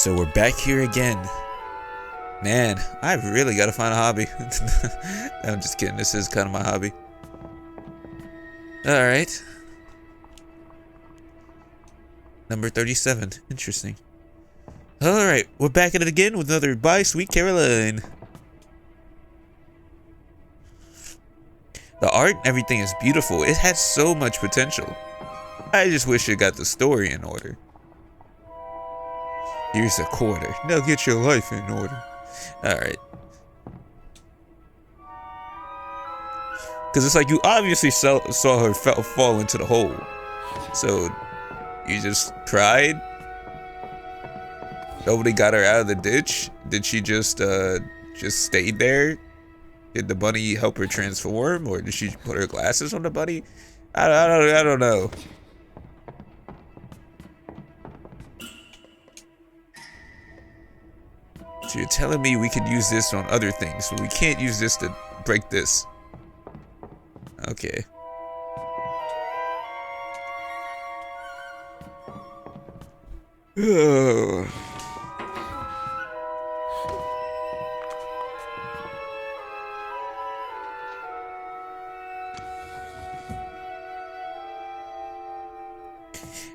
So we're back here again. Man, I really gotta find a hobby. I'm just kidding, this is kind of my hobby. Alright. Number 37, interesting. Alright, we're back at it again with another by Sweet Carole. The art and everything is beautiful. It has so much potential. I just wish it got the story in order. Here's a quarter. Now get your life in order. Alright. Because it's like you obviously saw her fall into the hole. So, you just cried? Nobody got her out of the ditch? Did she just stay there? Did the bunny help her transform? Or did she put her glasses on the bunny? I don't know. So you're telling me we could use this on other things, but we can't use this to break this. Okay. Oh.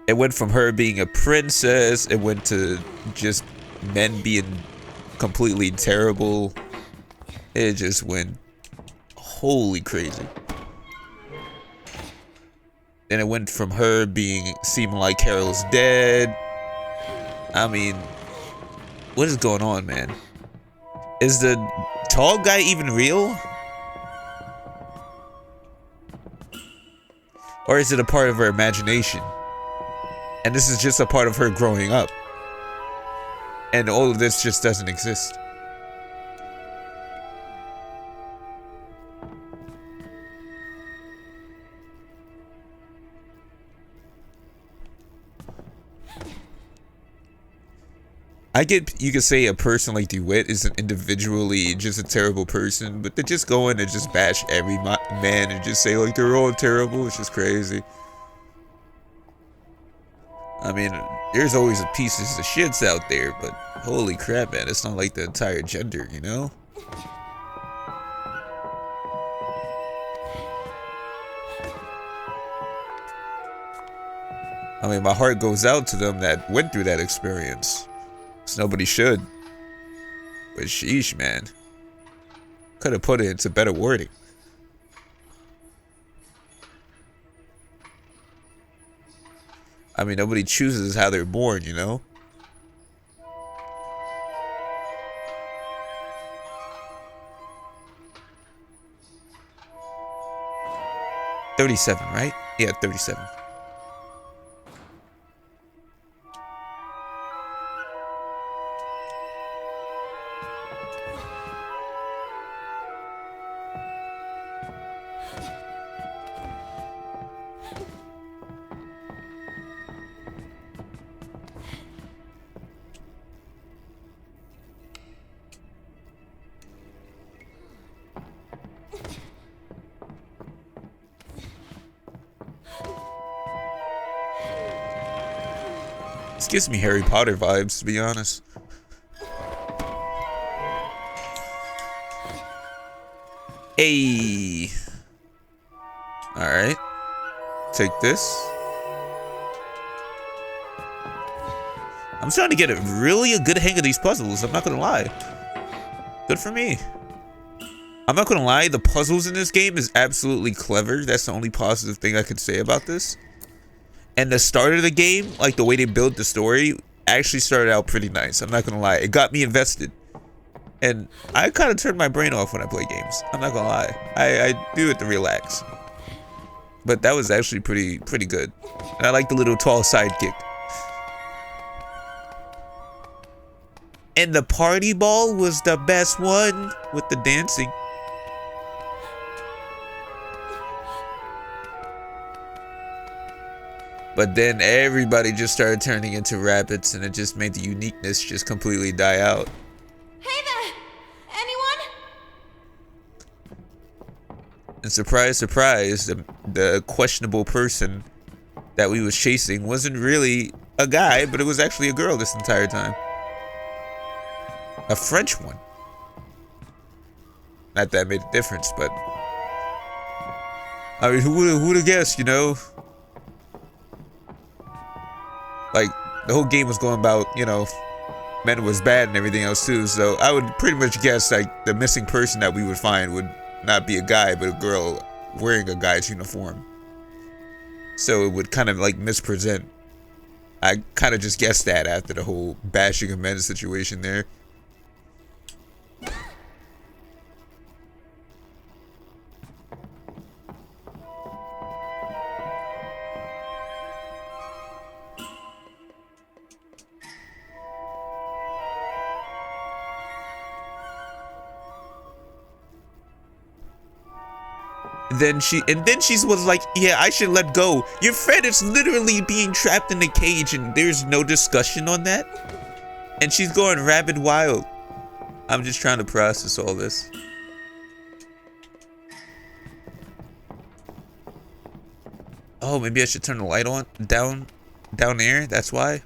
It went from her being a princess, it went to just men being completely terrible. It just went holy crazy. Then it went from her seeming like Carol's dead. I mean, what is going on, man? Is the tall guy even real? Or is it a part of her imagination? And this is just a part of her growing up. And all of this just doesn't exist. I get you could say a person like DeWitt isn't individually just a terrible person, but to just go in and just bash every man and just say like they're all terrible, it's just crazy. I mean, there's always pieces of shits out there, but holy crap, man, it's not like the entire gender, you know? I mean, my heart goes out to them that went through that experience. So nobody should. But sheesh, man. Could have put it into better wording. I mean, nobody chooses how they're born, you know? $37, right? Yeah, 37. This gives me Harry Potter vibes, to be honest. Hey. Alright. Take this. I'm starting to get a good hang of these puzzles, I'm not gonna lie. Good for me. I'm not gonna lie, the puzzles in this game is absolutely clever. That's the only positive thing I could say about this. And the start of the game, like the way they built the story, actually started out pretty nice. I'm not gonna lie. It got me invested. And I kind of turned my brain off when I play games. I'm not gonna lie. I do it to relax. But that was actually pretty good. And I like the little tall sidekick. And the party ball was the best one with the dancing. But then everybody just started turning into rabbits, and it just made the uniqueness just completely die out. Hey there! Anyone? And surprise, surprise, the questionable person that we was chasing wasn't really a guy, but it was actually a girl this entire time. A French one. Not that made a difference, but I mean, who would have guessed, you know? Like, the whole game was going about, you know, men was bad and everything else too, so I would pretty much guess, like, the missing person that we would find would not be a guy, but a girl wearing a guy's uniform. So it would kind of, like, mispresent. I kind of just guessed that after the whole bashing of men situation there. Then she was like, yeah, I should let go. Your friend is literally being trapped in a cage and there's no discussion on that. And she's going rabid wild. I'm just trying to process all this. Oh, maybe I should turn the light on down there. That's why.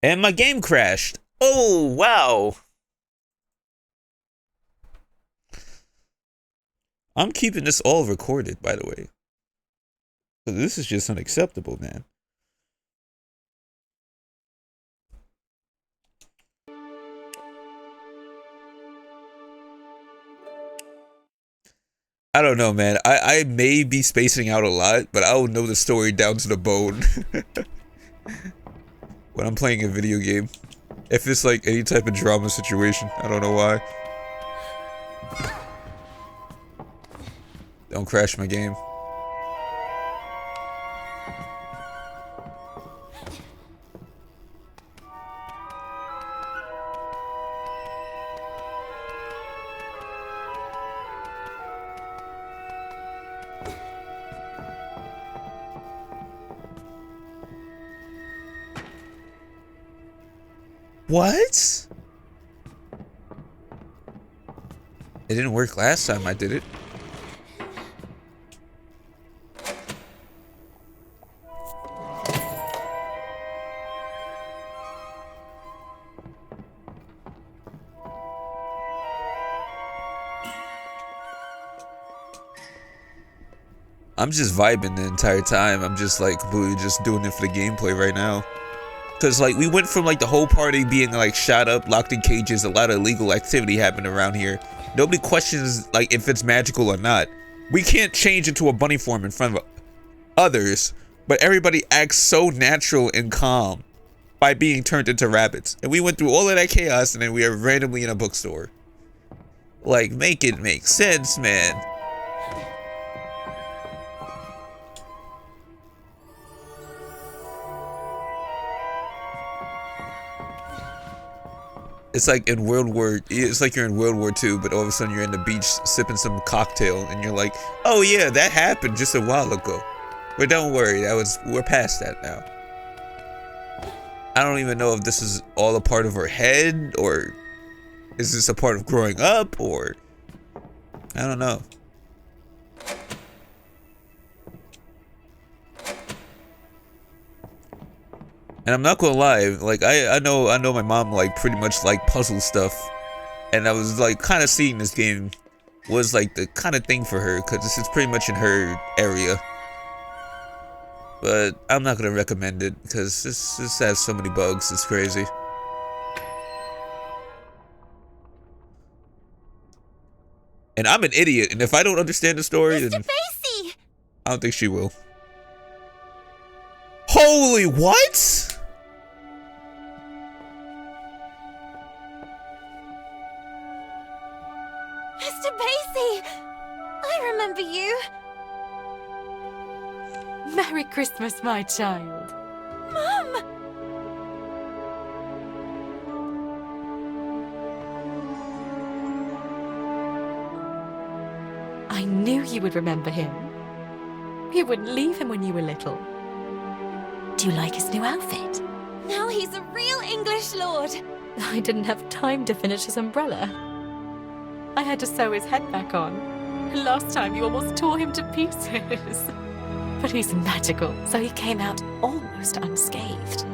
And my game crashed. Oh, wow. I'm keeping this all recorded, by the way. This is just unacceptable, man. I don't know, man. I may be spacing out a lot, but I will know the story down to the bone. When I'm playing a video game. If it's like any type of drama situation. I don't know why. Don't crash my game. What? It didn't work last time I did it. I'm just vibing the entire time. I'm just like completely just doing it for the gameplay right now. Cause like we went from like the whole party being like shot up, locked in cages, a lot of illegal activity happened around here. Nobody questions like if it's magical or not. We can't change into a bunny form in front of others, but everybody acts so natural and calm by being turned into rabbits. And we went through all of that chaos and then we are randomly in a bookstore. Like, make it make sense, man. It's like in it's like you're in World War II, but all of a sudden you're in the beach sipping some cocktail and you're like, oh yeah, that happened just a while ago. But don't worry, we're past that now. I don't even know if this is all a part of her head, or is this a part of growing up, or I don't know. And I'm not gonna lie, like I know my mom like pretty much like puzzle stuff, and I was like kind of seeing this game was like the kind of thing for her because this is pretty much in her area. But I'm not gonna recommend it because this has so many bugs. It's crazy. And I'm an idiot, and if I don't understand the story, Mr. then Basie! I don't think she will. Holy what? Mr. Basie! I remember you. Merry Christmas, my child. Mum! I knew you would remember him. You wouldn't leave him when you were little. Do you like his new outfit? Now he's a real English lord. I didn't have time to finish his umbrella. I had to sew his head back on. Last time you almost tore him to pieces. But he's magical, so he came out almost unscathed.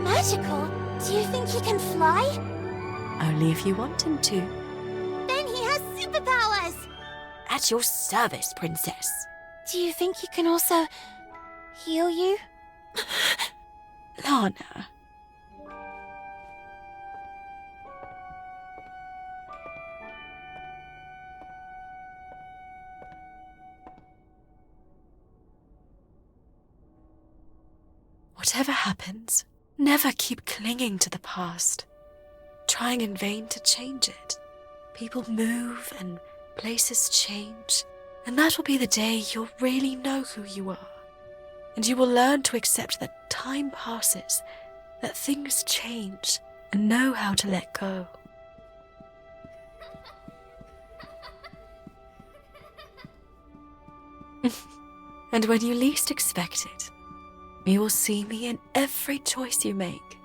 Magical? Do you think he can fly? Only if you want him to. Then he has superpowers! At your service, princess. Do you think he can also heal you? Lana. Whatever happens, never keep clinging to the past, trying in vain to change it. People move and places change, and that will be the day you'll really know who you are. And you will learn to accept that time passes, that things change, and know how to let go. And when you least expect it, you will see me in every choice you make,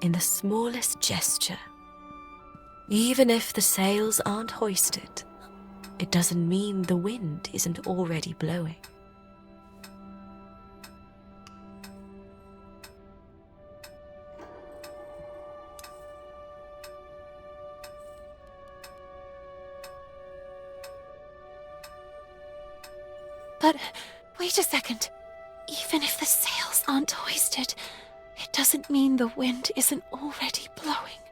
in the smallest gesture. Even if the sails aren't hoisted, it doesn't mean the wind isn't already blowing. But wait a second. Even if the sails aren't hoisted, it doesn't mean the wind isn't already blowing.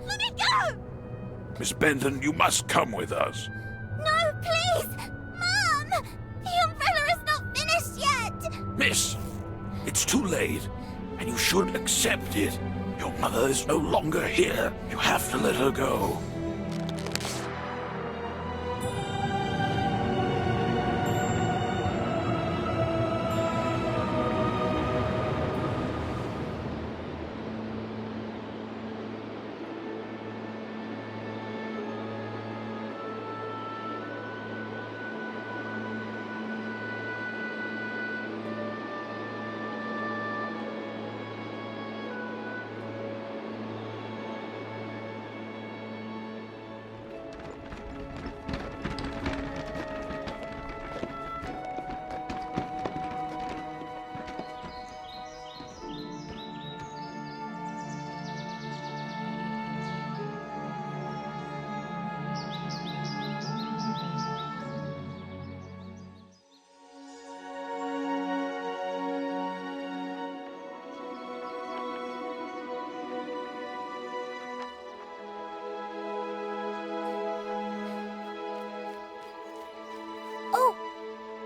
Let me go! Miss Benton, you must come with us. No, please! Mom! The umbrella is not finished yet! Miss, it's too late, and you should accept it. Your mother is no longer here. You have to let her go.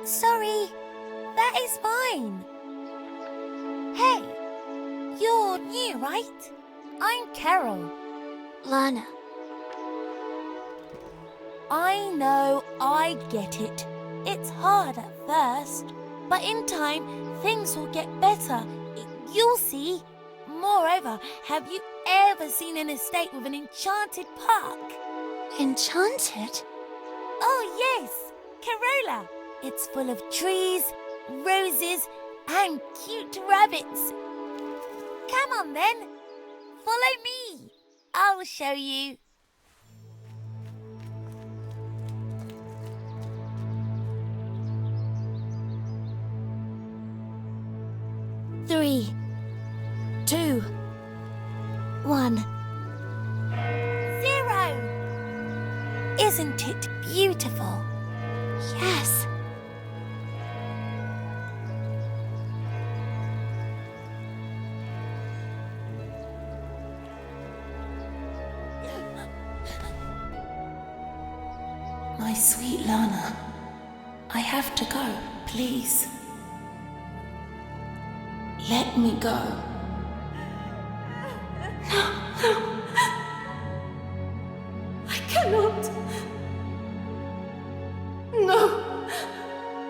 Sorry, that is fine. Hey, you're new, right? I'm Carole. Lana. I know, I get it. It's hard at first, but in time, things will get better. You'll see. Moreover, have you ever seen an estate with an enchanted park? Enchanted? Oh, yes, Corolla. It's full of trees, roses, and cute rabbits. Come on then, follow me. I'll show you. Three, 2, 1, 0. Isn't it beautiful? Yes. My sweet Lana, I have to go, please. Let me go. No. I cannot. No.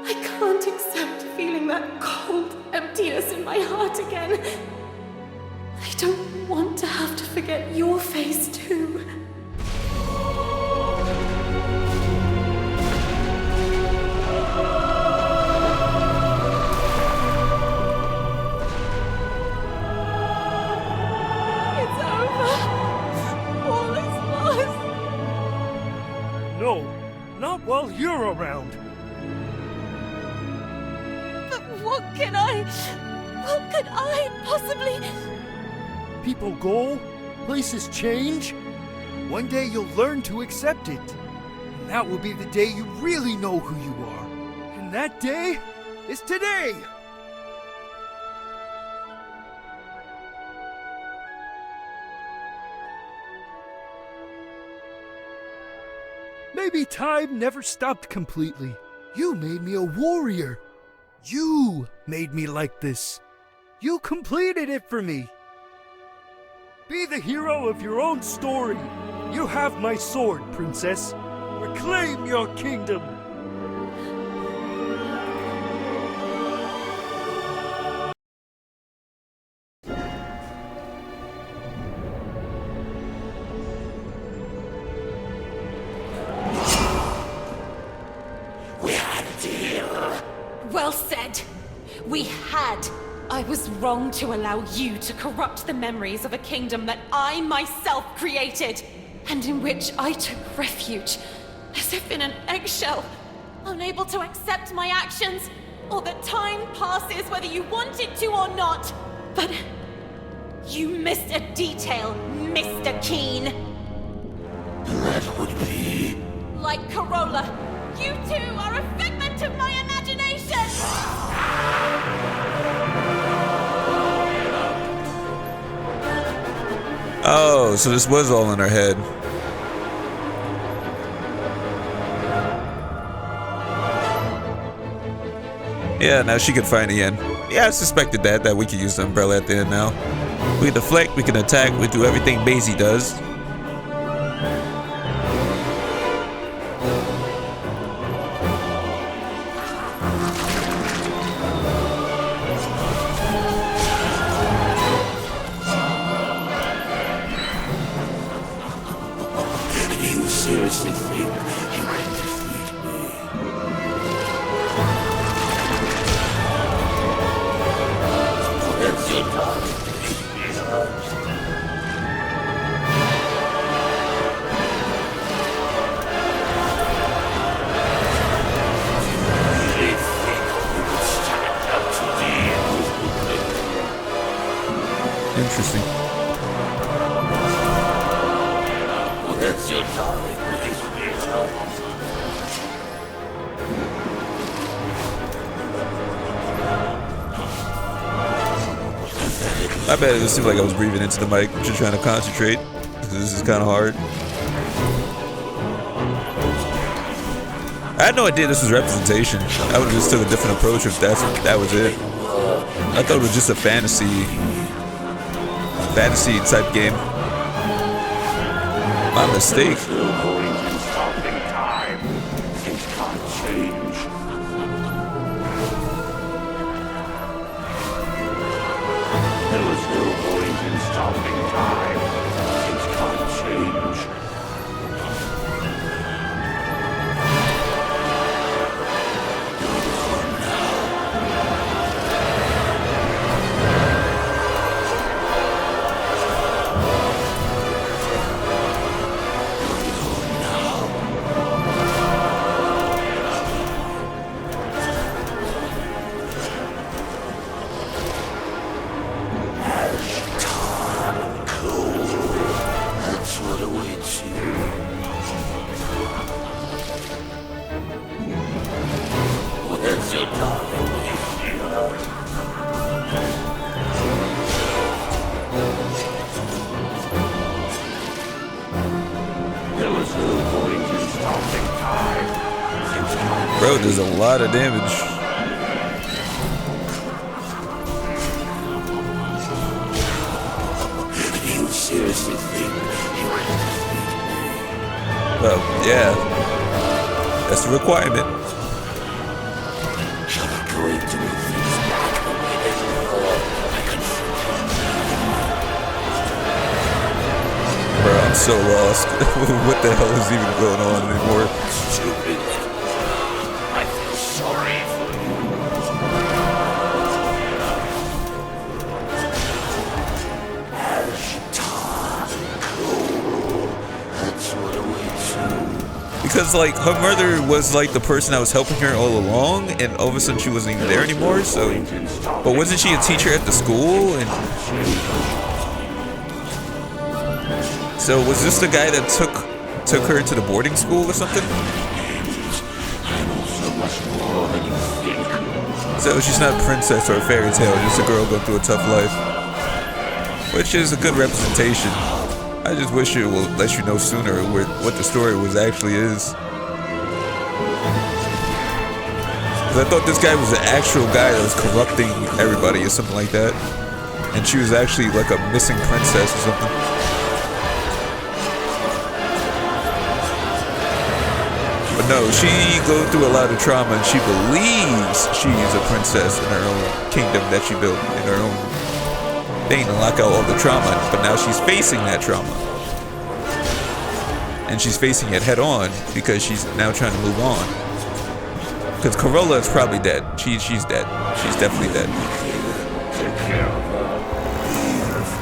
I can't accept feeling that cold emptiness in my heart again. I don't want to have to forget your face too. What could I possibly... People go, places change. One day you'll learn to accept it. And that will be the day you really know who you are. And that day is today! Maybe time never stopped completely. You made me a warrior. You made me like this. You completed it for me. Be the hero of your own story. You have my sword, princess. Reclaim your kingdom. Well said. We had. I was wrong to allow you to corrupt the memories of a kingdom that I myself created, and in which I took refuge, as if in an eggshell, unable to accept my actions, or that time passes whether you want it to or not. But you missed a detail, Mr. Keen. That would be... Like Corolla, you too are a figment of my imagination! Oh, so this was all in her head. Yeah, now she can find the end. Yeah, I suspected that we could use the umbrella at the end now. We can deflect, we can attack, we do everything Maisie does. Seriously think you can defeat me? That's your target. Interesting. That's your target. I bet it seemed like I was breathing into the mic, just trying to concentrate. This is kind of hard. I had no idea this was representation. I would have just took a different approach if that was it. I thought it was just a fantasy type game. My mistake. Bro, there's a lot of damage. You seriously think you can defeat me? Well, yeah. That's the requirement. Shall I going to move things back a minute? I can... Bro, I'm so lost. What the hell is even going on anymore? Stupid. I feel sorry for you. That's what awaits you. because like her mother was like the person that was helping her all along, and all of a sudden she wasn't even there anymore. So, but wasn't she a teacher at the school? And so was this the guy that took her to the boarding school or something? So she's not a princess or a fairy tale, just a girl going through a tough life, which is a good representation. I just wish it will let you know sooner what the story actually is. 'Cause I thought this guy was an actual guy that was corrupting everybody or something like that, and she was actually like a missing princess or something. But no, she goes through a lot of trauma, and she believes she's a princess in her own kingdom that she built in her own thing to lock out all the trauma. But now she's facing that trauma, and she's facing it head on because she's now trying to move on. Because Corolla is probably dead. She's dead. She's definitely dead. Take care of her.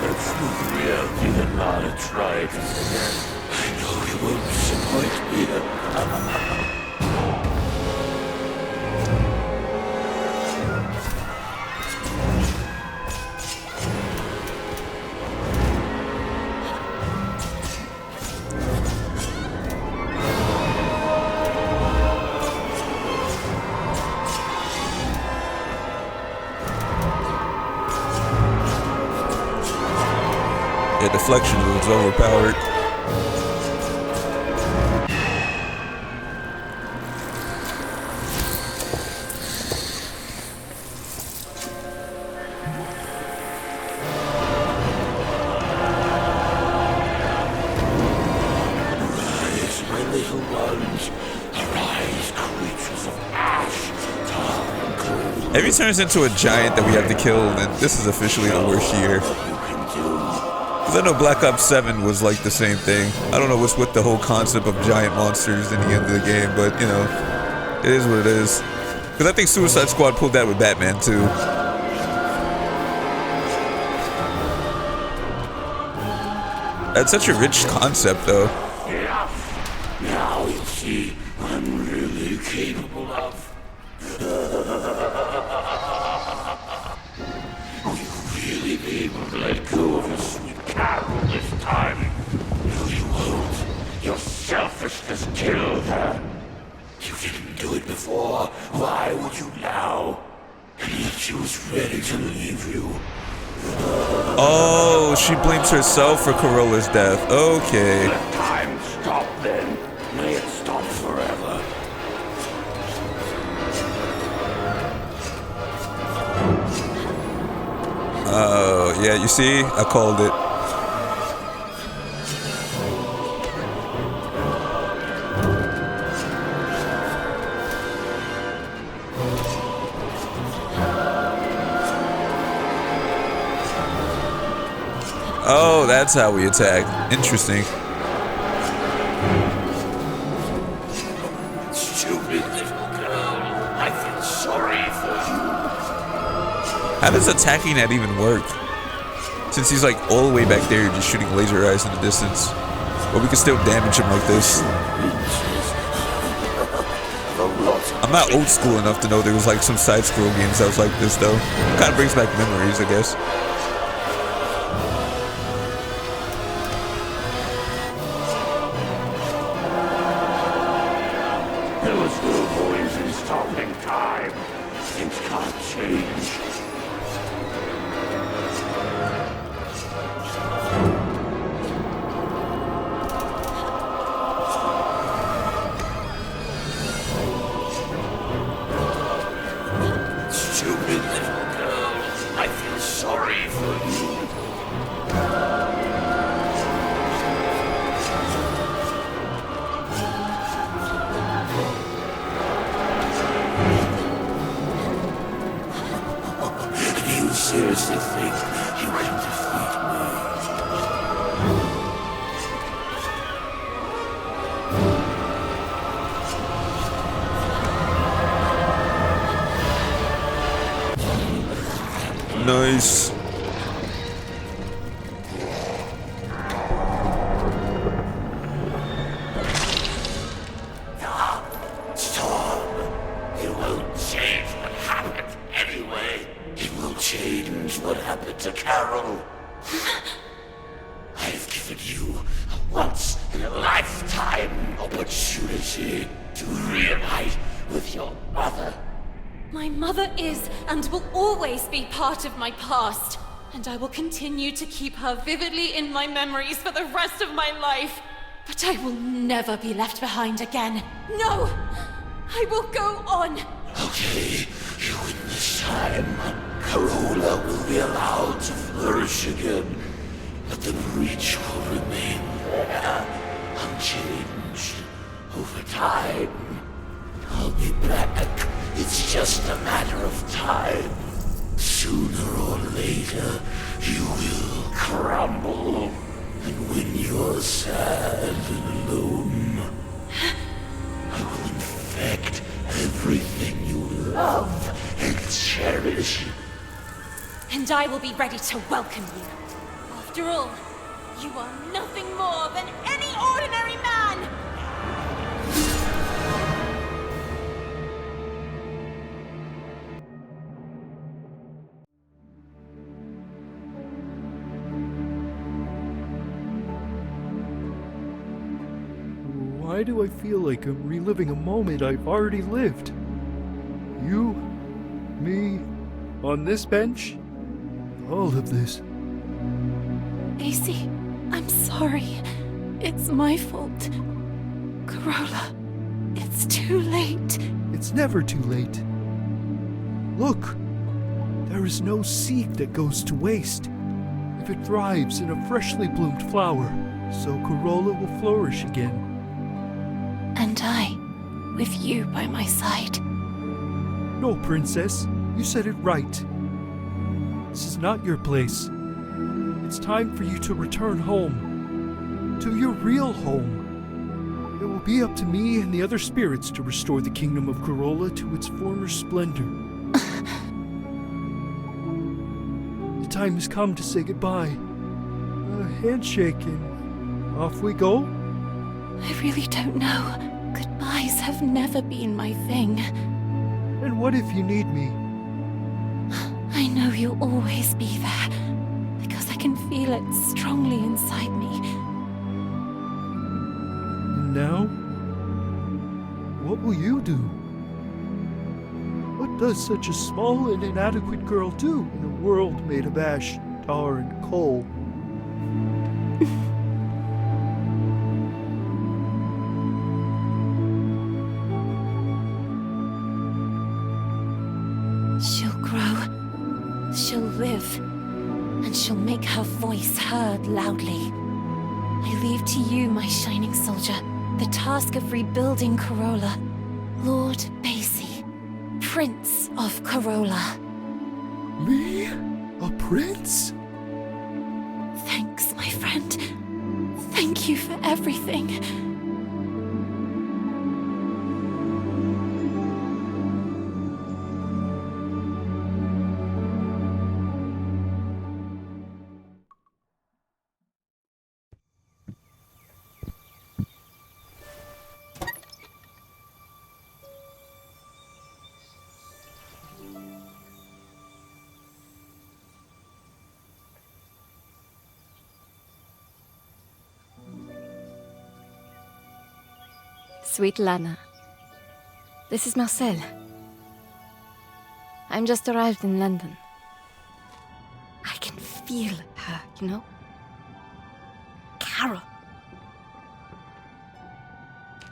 If you really had not tried, I know you won't disappoint me. Yeah, deflection was overpowered. Rise, my little ones. Arise, creatures of ash, tar, and coal. If he turns into a giant that we have to kill, then this is officially the worst year. Because I know Black Ops 7 was like the same thing. I don't know what's with the whole concept of giant monsters in the end of the game, but you know, it is what it is. Because I think Suicide Squad pulled that with Batman too. That's such a rich concept though. Enough. Now you'll see what I'm really capable of. Will you really be able to let go of your Sweet Carole this time? No, you won't. Your selfishness killed her. You didn't do it before. Why would you now? And yet she was ready to leave you. Oh, she blames herself for Corolla's death. Okay. Let time stop then. May it stop forever. Oh, yeah, you see? I called it. Oh, that's how we attack. Interesting. Stupid little girl. I feel sorry for you. How does attacking that even work? Since he's like all the way back there, just shooting laser eyes in the distance. But we can still damage him like this. I'm not old school enough to know there was like some side-scroll games that was like this though. Kind of brings back memories, I guess. There was no point in stopping time. Things can't change. Stupid little girl. I feel sorry for you. Do you seriously think you can defeat me? Nice. avenge what happened to Carole. I've given you a once-in-a-lifetime opportunity to reunite with your mother. My mother is and will always be part of my past, and I will continue to keep her vividly in my memories for the rest of my life. But I will never be left behind again. No! I will go on! Okay, you win this time. Corolla will be allowed to flourish again, but the breach will remain there, unchanged, over time. I'll be back. It's just a matter of time. Sooner or later, you will crumble. And when you're sad and alone, I will infect everything you love and cherish. And I will be ready to welcome you. After all, you are nothing more than any ordinary man! Why do I feel like I'm reliving a moment I've already lived? You, me, on this bench? All of this. AC, I'm sorry. It's my fault. Corolla, it's too late. It's never too late. Look, there is no seed that goes to waste. If it thrives in a freshly bloomed flower, so Corolla will flourish again. And I, with you by my side. No, Princess, you said it right. This is not your place. It's time for you to return home. To your real home. It will be up to me and the other spirits to restore the kingdom of Corolla to its former splendor. The time has come to say goodbye. A handshake and off we go? I really don't know. Goodbyes have never been my thing. And what if you need me? I know you'll always be there, because I can feel it strongly inside me. And now? What will you do? What does such a small and inadequate girl do in a world made of ash, tar, and coal? She'll grow, she'll live, and she'll make her voice heard loudly. I leave to you, my shining soldier, the task of rebuilding Corolla. Lord Basie, Prince of Corolla. Me? A prince? Thanks, my friend. Thank you for everything. Sweet Lana. This is Marcel. I'm just arrived in London. I can feel her, you know? Carole.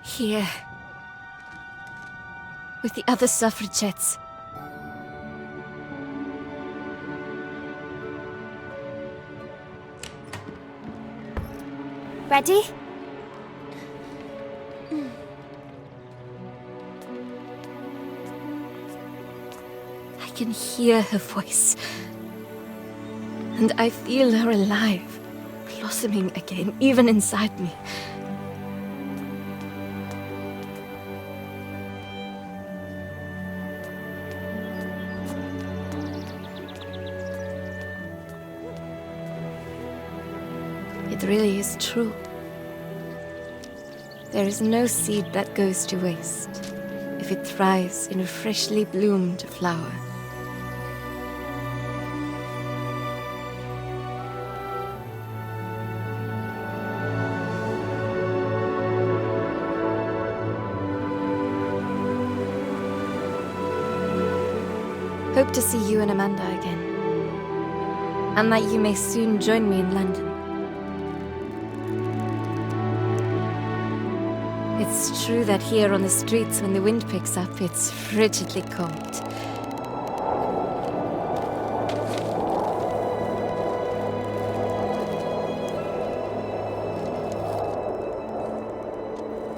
Here. With the other suffragettes. Ready? I can hear her voice. And I feel her alive, blossoming again, even inside me. It really is true. There is no seed that goes to waste if it thrives in a freshly bloomed flower. hope to see you and Amanda again. And that you may soon join me in London. It's true that here on the streets, when the wind picks up, it's frigidly cold.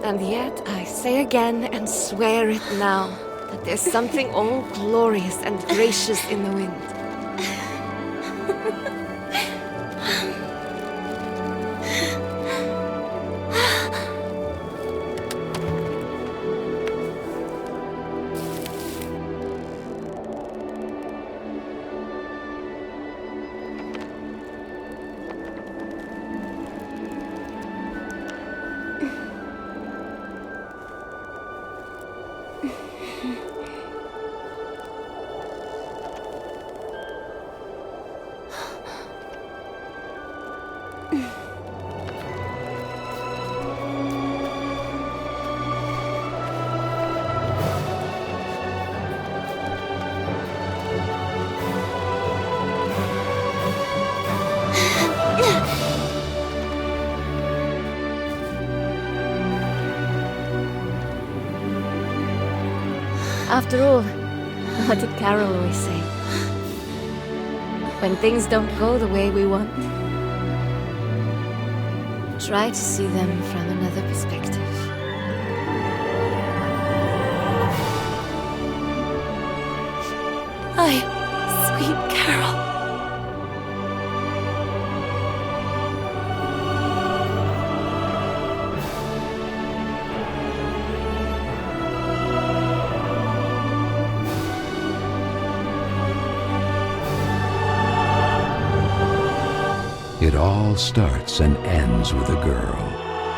And yet, I say again and swear it now, that there's something all glorious and gracious in the wind. After all, what did Carol always say? When things don't go the way we want, try to see them from another perspective. Sweet Carole. It all starts and ends with a girl,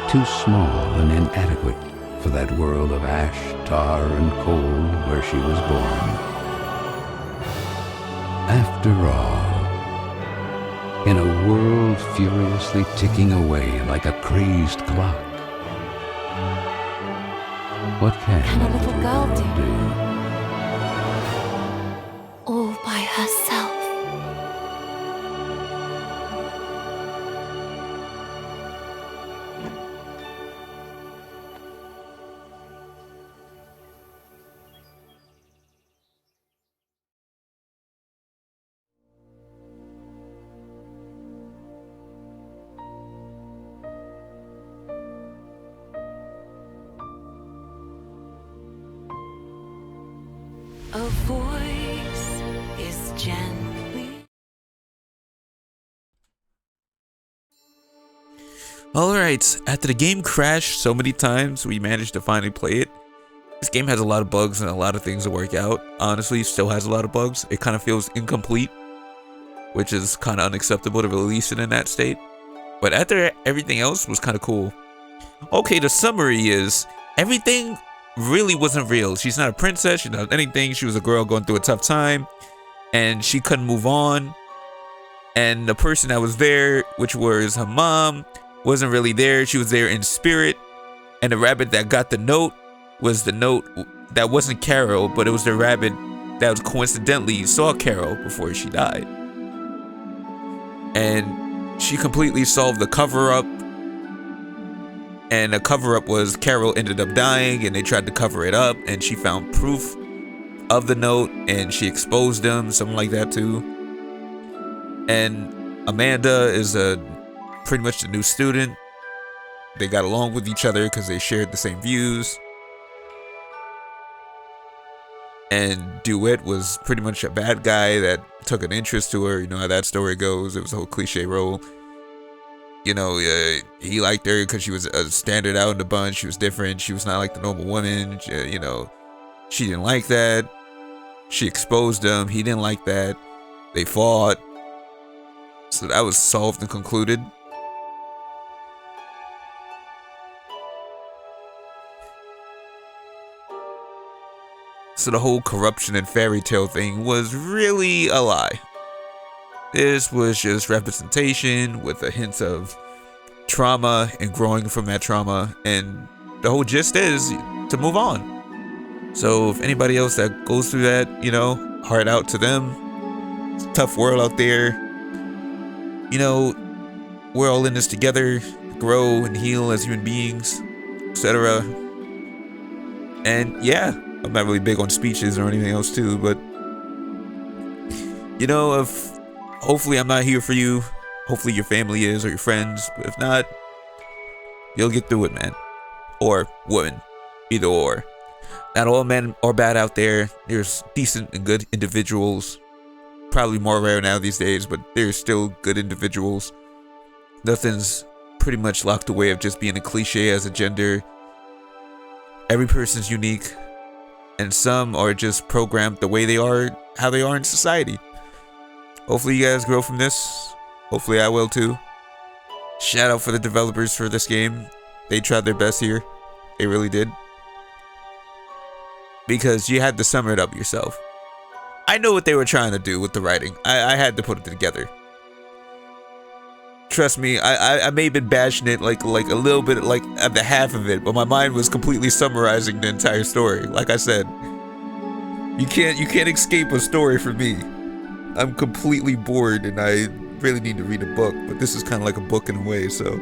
too small and inadequate for that world of ash, tar, and coal where she was born. After all, in a world furiously ticking away like a crazed clock, what can a little girl do? All by herself. A voice is gently. Alright, after the game crashed so many times, we managed to finally play it. This game has a lot of bugs and a lot of things to work out. Honestly, still has a lot of bugs. It kind of feels incomplete, which is kind of unacceptable to release it in that state. But after everything else was kind of cool. Okay, the summary is, everything really wasn't real. She's not a princess, she's not anything. She was a girl going through a tough time, and she couldn't move on. And the person that was there, which was her mom, wasn't really there. She was there in spirit. And the rabbit that got the note was the note that wasn't Carol, but it was the rabbit that was coincidentally saw Carol before she died. And she completely solved the cover-up. And the cover-up was Carol ended up dying, and they tried to cover it up, and she found proof of the note, and she exposed them, something like that too. And Amanda is pretty much the new student. They got along with each other because they shared the same views. And Duet was pretty much a bad guy that took an interest to her. You know how that story goes. It was a whole cliche role. You know, he liked her because she was a standard out in the bunch. She was different. She was not like the normal woman. You know, she didn't like that. She exposed him. He didn't like that. They fought. So that was solved and concluded. So the whole corruption and fairy tale thing was really a lie. This was just representation with a hint of trauma and growing from that trauma, and the whole gist is to move on. So if anybody else that goes through that, you know, heart out to them. It's a tough world out there. You know, we're all in this together to grow and heal as human beings, etc. And yeah, I'm not really big on speeches or anything else too, but you know, hopefully I'm not here for you. Hopefully your family is, or your friends. But if not, you'll get through it, man. Or woman. Either or. Not all men are bad out there. There's decent and good individuals. Probably more rare now these days, but there's still good individuals. Nothing's pretty much locked away of just being a cliche as a gender. Every person's unique. And some are just programmed the way they are, how they are in society. Hopefully you guys grow from this. Hopefully I will too. Shout out for the developers for this game. They tried their best here. They really did. Because you had to sum it up yourself. I know what they were trying to do with the writing. I had to put it together. Trust me, I may have been bashing it like a little bit, like at the half of it, but my mind was completely summarizing the entire story. Like I said, you can't escape a story from me. I'm completely bored and I really need to read a book, but this is kind of like a book in a way, so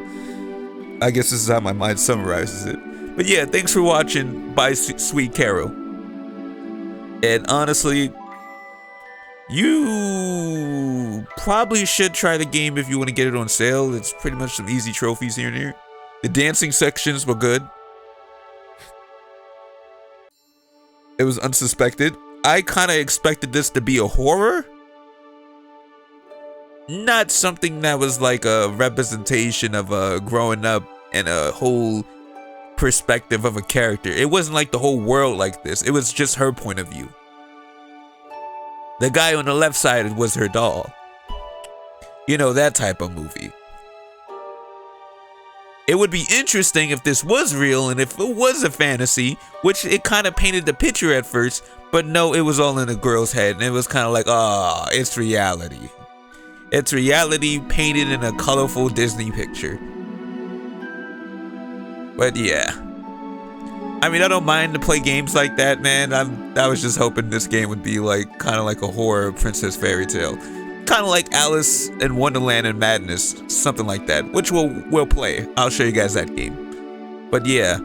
I guess this is how my mind summarizes it. But yeah, thanks for watching by Sweet Carole. And honestly, you probably should try the game if you want to get it on sale. It's pretty much some easy trophies here and there. The dancing sections were good. It was unsuspected. I kind of expected this to be a horror. Not something that was like a representation of growing up and a whole perspective of a character. It wasn't like the whole world like this. It was just her point of view. The guy on the left side was her doll. You know, that type of movie. It would be interesting if this was real and if it was a fantasy, which it kind of painted the picture at first, but no, it was all in a girl's head and it was kind of like, oh, it's reality. It's reality painted in a colorful Disney picture. But yeah. I mean, I don't mind to play games like that, man. I was just hoping this game would be like kind of like a horror princess fairy tale. Kind of like Alice in Wonderland and Madness, something like that, which we'll play. I'll show you guys that game. But yeah.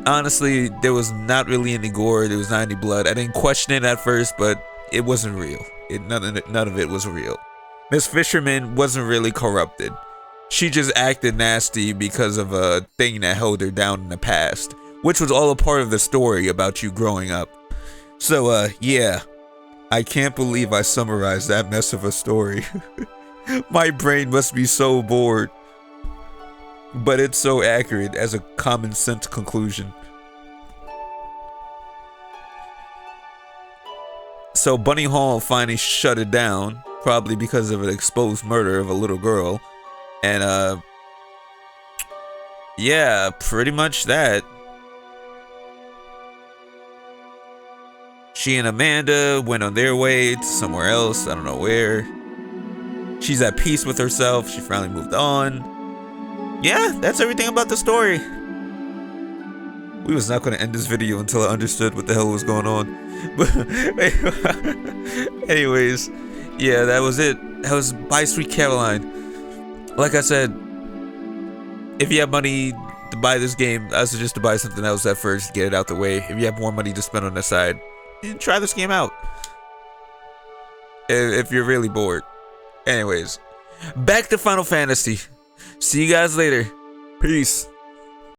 Honestly, there was not really any gore, there was not any blood. I didn't question it at first, but it wasn't real. None of it was real. Miss Fisherman wasn't really corrupted. She just acted nasty because of a thing that held her down in the past, which was all a part of the story about you growing up. So, yeah. I can't believe I summarized that mess of a story. My brain must be so bored. But it's so accurate as a common sense conclusion. So Bunny Hall finally shut it down, probably because of an exposed murder of a little girl. And yeah, pretty much that. She and Amanda went on their way to somewhere else, I don't know where. She's at peace with herself, she finally moved on. Yeah, that's everything about the story. We was not going to end this video until I understood what the hell was going on. But anyways, yeah, that was it. That was by Sweet Caroline. Like I said, if you have money to buy this game, I suggest to buy something else at first, get it out the way. If you have more money to spend on the side, try this game out. If you're really bored. Anyways, back to Final Fantasy. See you guys later. Peace.